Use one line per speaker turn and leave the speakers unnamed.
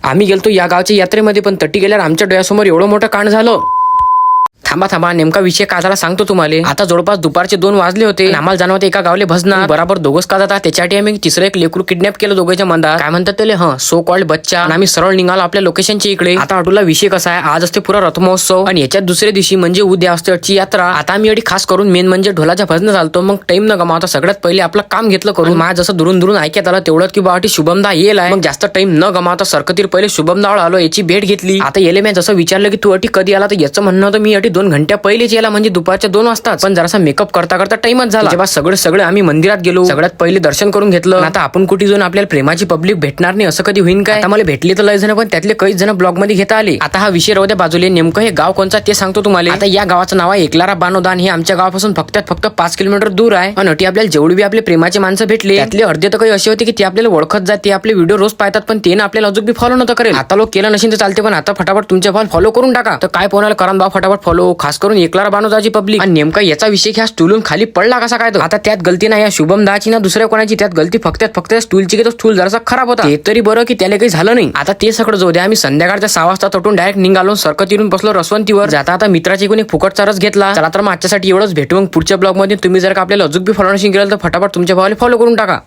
आम्ही गेलतो या गावच्या यात्रेमध्ये, पण तटी गेल्यावर आमच्या डोळ्यासमोर एवढं मोठं कांड झालं. थांबा नेमका विषय काय झाला सांगतो तुम्हाला. आता जवळपास दुपारचे 2 वाजले होते. आम्हाला जाणवते एका गावले भजना बरोबर दोघच का जातात. त्याच्यासाठी आम्ही तिसरं एक लेकरू किडनॅप केलं दोघांच्या मंदात. काय म्हणतात त्याला सो कॉल्ड बच्चा. आणि आम्ही सरळ निघालो आपल्या लोकेशनच्या इकडे. आता अटूला विषय कसा आहे, आज असते पुरा रथमहोत्सव आणि याच्यात दुसऱ्या दिवशी म्हणजे उद्या असते अटची यात्रा. आता आम्ही एवढी खास करून मेन म्हणजे ढोलाच्या भजन चालतो. मग टाइम न गमावता सगळ्यात पहिले आपलं काम घेतलं करून. माझं जसं दुरून ऐकत आलं तेवढं की बाटी शुभमदा येईल आहे. मग जास्त टाइम न गमावता सरकतीर पहिले शुभमदावर आलो, याची भेट घेतली. आता येले मी जसं विचारलं की तू अटी कधी आला, तर याचं म्हणणं होतं मी अटी 2 घंट्या पहिलेच याला, म्हणजे दुपारच्या 2 वाजता. पण जरासा मेकअप करता टाइमच झाला. जेव्हा सगळे आम्ही मंदिरात गेलो, सगळ्यात पहिले दर्शन करून घेतलं. आता आपण कुठे जाऊन आपल्याला प्रेमाची पब्लिक भेटणार नाही असं कधी होईन काय. आता मला भेटली तर लय जण, पण त्यातले काही जण ब्लॉग मध्ये घेता आले. आता हा विषय राहू द्या बाजूले. नेमकं हे गाव कोणचा ते सांगतो तुम्हाला. आता या गावाचं नाव आहे एकलारा बानोदान. हे आमच्या गावापासून फक्त 5 किलोमीटर दूर आहे. आणि अटी आपल्याला जेवढी बी आपले प्रेमाचे माणसं भेटले त्यातले अर्धे तर काही असे होते की ते आपल्याला ओळखत जाते, आपले व्हिडिओ रोज पाहतात, पण ते ना आपल्याला अजून बी फॉलो नव्हतं करेल. आता लोक केलं नसेल तर चालते, पण आता फटाफट तुमच्या फॉलो करून टाका. तर काय कोणाला करा बा फटाफट फॉलो, खास करून एकलारा बानोदाची पब्लिक. आणि नेमका याचा विषय ह्या स्टूलून खाली पडला कसा काय. तो आता त्यात गलती नाही या शुभम दाची ना दुसऱ्या कोणाची, त्यात गलती फक्त स्टूलची की तो स्टूल जरासा खराब होता. ते तरी बरं की त्याला काही झालं नाही. आता ते सगळं जाऊ द्या. आम्ही संध्याकाळच्या 6 वाजता तटून डायरेक्ट निघालो. सरकतीवरून बसलो रसवंतीवर. जाता आता मित्राची कोणी फुकटचा रस घेतला. चला तर मग आजच्यासाठी एवढंच. भेटू मग पुढच्या ब्लॉग मध्ये. तुम्ही जर का आपल्याला अजून बी फॉलो नसेल केलं तर फटाफट तुमच्या भावाला फॉलो करून टाका.